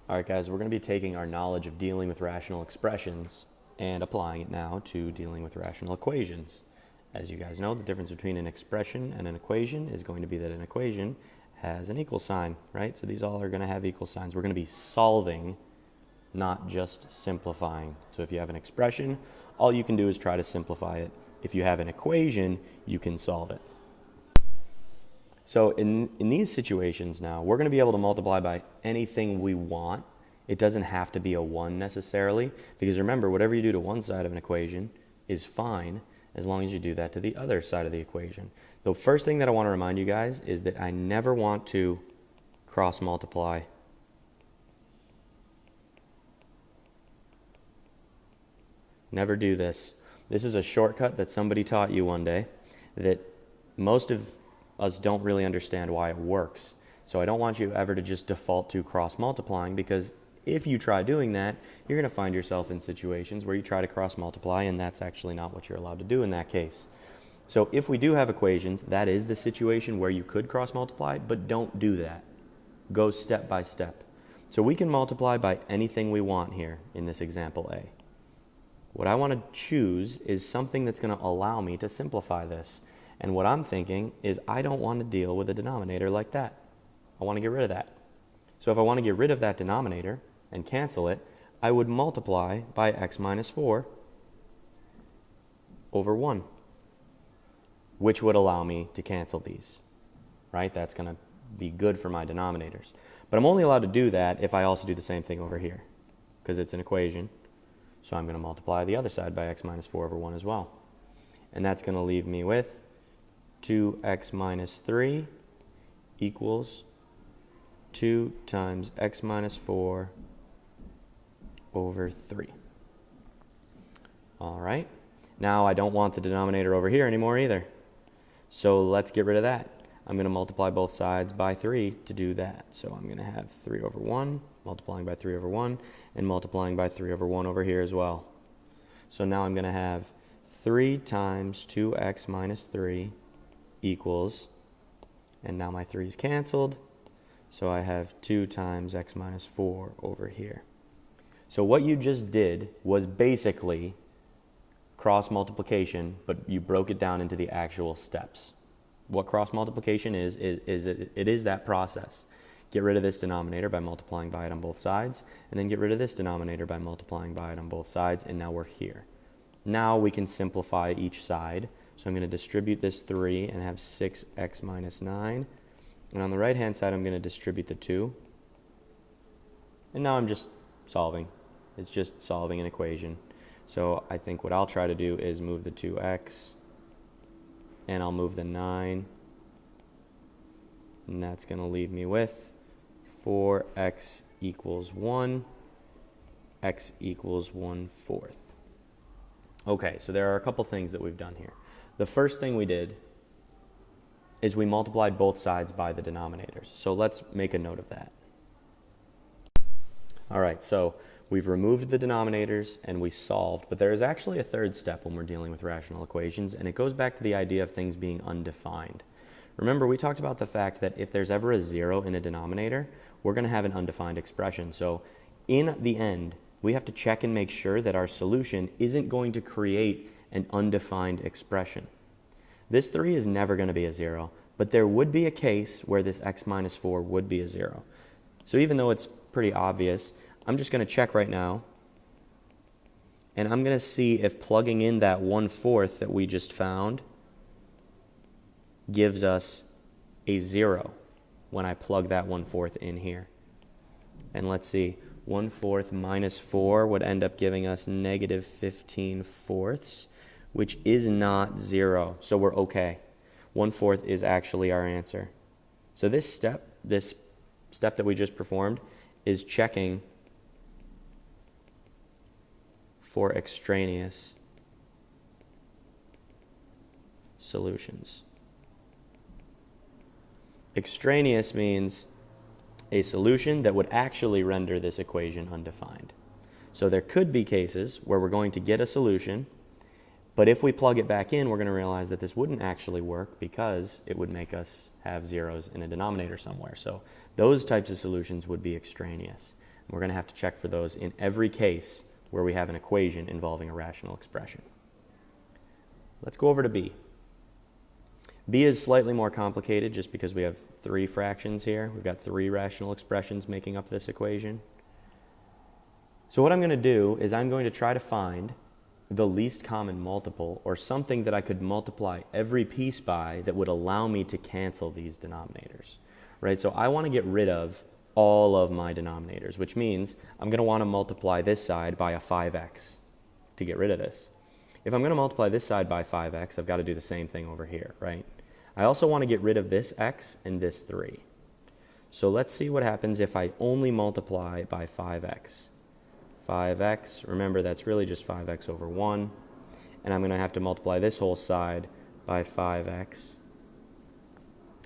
All right, guys, we're going to be taking our knowledge of dealing with rational expressions and applying it now to dealing with rational equations. As you guys know, the difference between an expression and an equation is going to be that an equation has an equal sign, right? So these all are going to have equal signs. We're going to be solving, not just simplifying. So if you have an expression, all you can do is try to simplify it. If you have an equation, you can solve it. So in these situations now, we're going to be able to multiply by anything we want. It doesn't have to be a 1 necessarily, because remember, whatever you do to one side of an equation is fine as long as you do that to the other side of the equation. The first thing that I want to remind you guys is that I never want to cross multiply. Never do this. This is a shortcut that somebody taught you one day that most of us don't really understand why it works. So I don't want you ever to just default to cross multiplying, because if you try doing that, you're going to find yourself in situations where you try to cross multiply, and that's actually not what you're allowed to do in that case. So if we do have equations, that is the situation where you could cross multiply, but don't do that. Go step by step. So we can multiply by anything we want here in this example A. What I want to choose is something that's going to allow me to simplify this. And what I'm thinking is I don't want to deal with a denominator like that. I want to get rid of that. So if I want to get rid of that denominator and cancel it, I would multiply by x minus 4 over 1, which would allow me to cancel these, right? That's going to be good for my denominators. But I'm only allowed to do that if I also do the same thing over here, because it's an equation. So I'm going to multiply the other side by x minus 4 over 1 as well. And that's going to leave me with 2x minus 3 equals 2 times x minus 4 over 3. All right. Now I don't want the denominator over here anymore either. So let's get rid of that. I'm going to multiply both sides by 3 to do that. So I'm going to have 3 over 1, multiplying by 3 over 1, and multiplying by 3 over 1 over here as well. So now I'm going to have 3 times 2x minus 3 equals, and now my 3 is canceled, so I have 2 times x minus 4 over here. So what you just did was basically cross multiplication, but you broke it down into the actual steps. What cross multiplication is that process. Get rid of this denominator by multiplying by it on both sides, and then get rid of this denominator by multiplying by it on both sides, and now we're here. Now we can simplify each side. So I'm going to distribute this 3 and have 6x minus 9. And on the right-hand side, I'm going to distribute the 2. And now I'm just solving. It's just solving an equation. So I think what I'll try to do is move the 2x, and I'll move the 9. And that's going to leave me with 4x equals 1, x equals 1/4. Okay, so there are a couple things that we've done here. The first thing we did is we multiplied both sides by the denominators. So let's make a note of that. All right, so we've removed the denominators and we solved, but there is actually a third step when we're dealing with rational equations, and it goes back to the idea of things being undefined. Remember, we talked about the fact that if there's ever a 0 in a denominator, we're going to have an undefined expression. So in the end, we have to check and make sure that our solution isn't going to create an undefined expression. This 3 is never going to be a 0, but there would be a case where this x minus 4 would be a 0. So even though it's pretty obvious, I'm just going to check right now, and I'm going to see if plugging in that 1/4 that we just found gives us a 0 when I plug that 1/4 in here. And let's see. 1/4 minus 4 would end up giving us negative 15/4, which is not 0, so we're okay. 1/4 is actually our answer. So this step that we just performed is checking for extraneous solutions. Extraneous means a solution that would actually render this equation undefined. So there could be cases where we're going to get a solution, but if we plug it back in, we're going to realize that this wouldn't actually work because it would make us have zeros in a denominator somewhere. So those types of solutions would be extraneous. We're going to have to check for those in every case where we have an equation involving a rational expression. Let's go over to B. B is slightly more complicated just because we have 3 fractions here. We've got 3 rational expressions making up this equation. So what I'm going to do is I'm going to try to find the least common multiple, or something that I could multiply every piece by that would allow me to cancel these denominators, right? So I want to get rid of all of my denominators, which means I'm going to want to multiply this side by a 5x to get rid of this. If I'm going to multiply this side by 5x, I've got to do the same thing over here, right? I also want to get rid of this x and this 3. So let's see what happens if I only multiply by 5x. 5x, remember that's really just 5x over 1, and I'm going to have to multiply this whole side by 5x.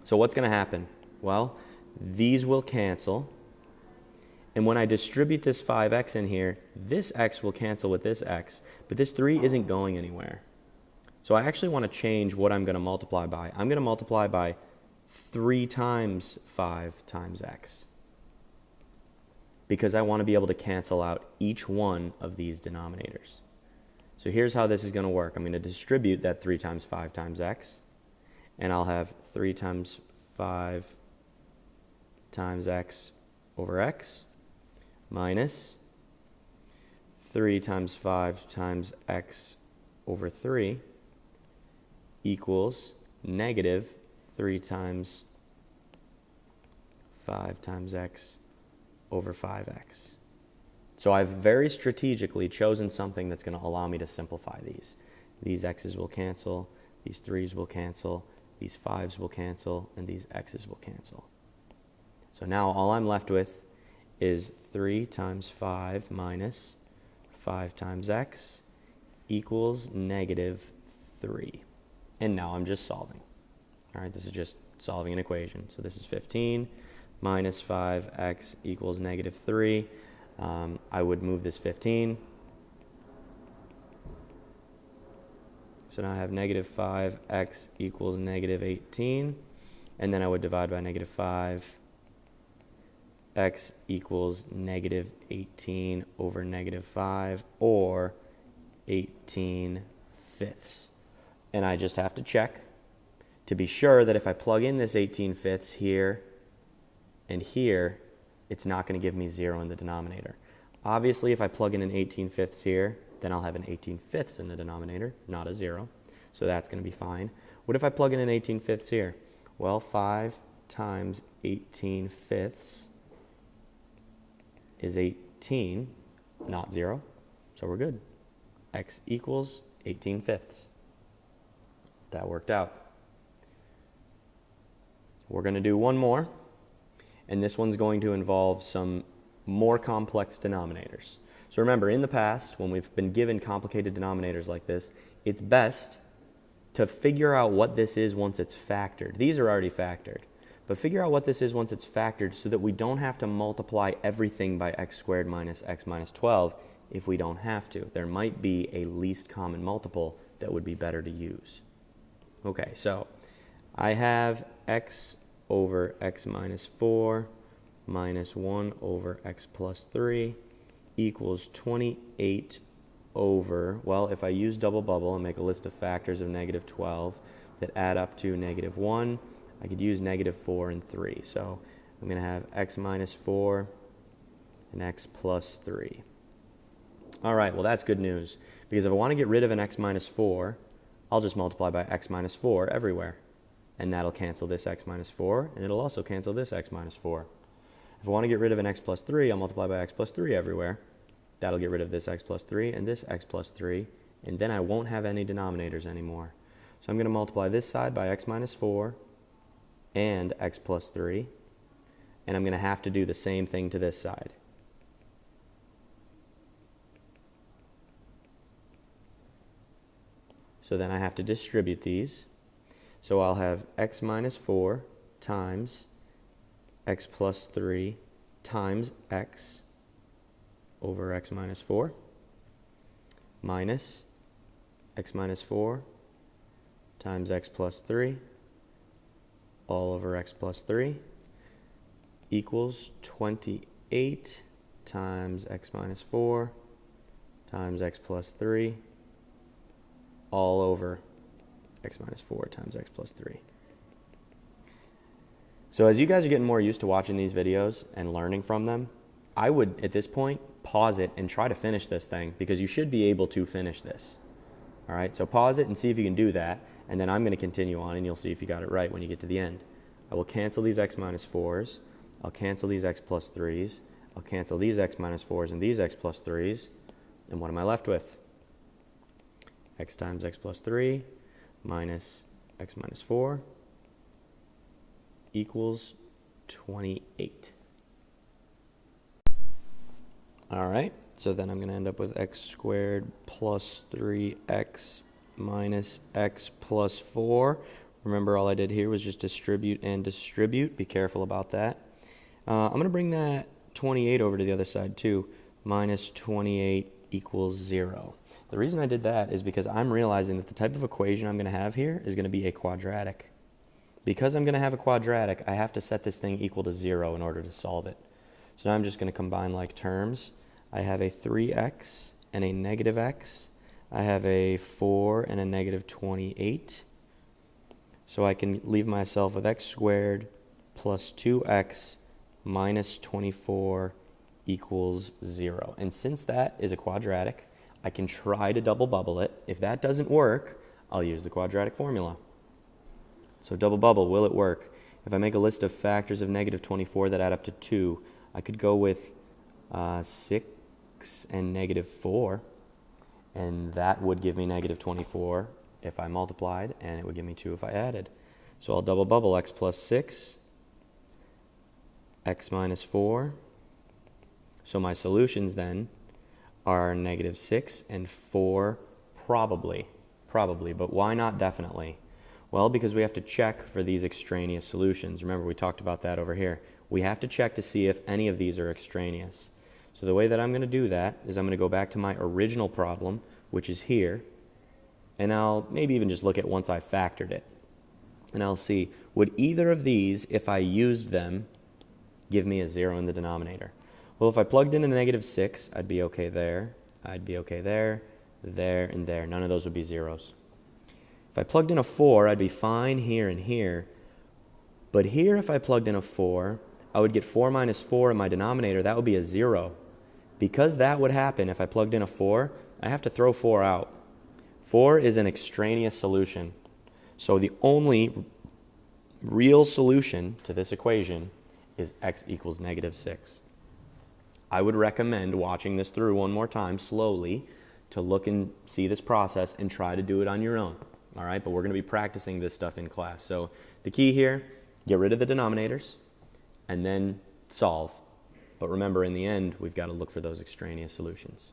So what's going to happen? Well, these will cancel, and when I distribute this 5x in here, this x will cancel with this x, but this 3 isn't going anywhere. So I actually want to change what I'm going to multiply by. I'm going to multiply by 3 times 5 times x, because I want to be able to cancel out each one of these denominators. So here's how this is going to work. I'm going to distribute that 3 times 5 times x, and I'll have 3 times 5 times x over x minus 3 times 5 times x over 3 equals negative 3 times 5 times x over 5x. So I've very strategically chosen something that's going to allow me to simplify these. These x's will cancel, these 3's will cancel, these 5's will cancel, and these x's will cancel. So now all I'm left with is 3 times 5 minus 5 times x equals negative 3. And now I'm just solving. All right, this is just solving an equation. So this is 15 minus 5x equals negative 3. I would move this 15. So now I have negative 5x equals negative 18. And then I would divide by negative 5. X equals negative 18 over negative 5, or 18/5. And I just have to check to be sure that if I plug in this 18/5 here and here, it's not going to give me 0 in the denominator. Obviously, if I plug in an 18/5 here, then I'll have an 18/5 in the denominator, not a 0. So that's going to be fine. What if I plug in an 18/5 here? Well, 5 times 18/5 is 18, not 0. So we're good. X equals 18/5. That worked out. We're going to do one more, and this one's going to involve some more complex denominators. So remember, in the past, when we've been given complicated denominators like this, it's best to figure out what this is once it's factored. These are already factored, but figure out what this is once it's factored so that we don't have to multiply everything by x squared minus x minus 12 if we don't have to. There might be a least common multiple that would be better to use. Okay, so I have x over x minus 4 minus 1 over x plus 3 equals 28 over, well, if I use double bubble and make a list of factors of negative 12 that add up to negative 1, I could use negative 4 and 3. So I'm going to have x minus 4 and x plus 3. All right, well, that's good news, because if I want to get rid of an x minus 4, I'll just multiply by x minus 4 everywhere. And that'll cancel this x minus 4, and it'll also cancel this x minus 4. If I want to get rid of an x plus 3, I'll multiply by x plus 3 everywhere. That'll get rid of this x plus 3 and this x plus 3, and then I won't have any denominators anymore. So I'm going to multiply this side by x minus 4 and x plus 3, and I'm going to have to do the same thing to this side. So then I have to distribute these. So I'll have x minus 4 times x plus 3 times x over x minus 4 minus x minus 4 times x plus 3 all over x plus 3 equals 28 times x minus 4 times x plus 3 all over x minus 4 times x plus 3. So as you guys are getting more used to watching these videos and learning from them, I would, at this point, pause it and try to finish this thing, because you should be able to finish this. All right, so pause it and see if you can do that, and then I'm going to continue on, and you'll see if you got it right when you get to the end. I will cancel these x minus 4s. I'll cancel these x plus 3s. I'll cancel these x minus 4s and these x plus 3s. And what am I left with? X times x plus 3 minus x minus 4 equals 28. All right, so then I'm going to end up with x squared plus 3x minus x plus 4. Remember, all I did here was just distribute and distribute. Be careful about that. I'm going to bring that 28 over to the other side too. Minus 28 equals 0. The reason I did that is because I'm realizing that the type of equation I'm going to have here is going to be a quadratic. Because I'm going to have a quadratic, I have to set this thing equal to 0 in order to solve it. So now I'm just going to combine like terms. I have a 3x and a negative x. I have a 4 and a negative 28. So I can leave myself with x squared plus 2x minus 24 equals 0. And since that is a quadratic, I can try to double bubble it. If that doesn't work, I'll use the quadratic formula. So double bubble, will it work? If I make a list of factors of negative 24 that add up to 2, I could go with 6 and negative 4, and that would give me negative 24 if I multiplied, and it would give me 2 if I added. So I'll double bubble x plus 6, x minus 4. So my solutions then are negative 6 and 4 probably, but why not definitely? Well, because we have to check for these extraneous solutions. Remember, we talked about that over here. We have to check to see if any of these are extraneous. So the way that I'm going to do that is I'm going to go back to my original problem, which is here, and I'll maybe even just look at once I factored it. And I'll see, would either of these, if I used them, give me a 0 in the denominator? Well, if I plugged in a negative 6, I'd be okay there. I'd be okay there, there, and there. None of those would be zeros. If I plugged in a 4, I'd be fine here and here. But here, if I plugged in a 4, I would get 4 minus 4 in my denominator. That would be a 0. Because that would happen if I plugged in a 4, I have to throw 4 out. 4 is an extraneous solution. So the only real solution to this equation is x equals negative 6. I would recommend watching this through one more time slowly to look and see this process and try to do it on your own. All right, but we're going to be practicing this stuff in class. So the key here, get rid of the denominators and then solve. But remember, in the end, we've got to look for those extraneous solutions.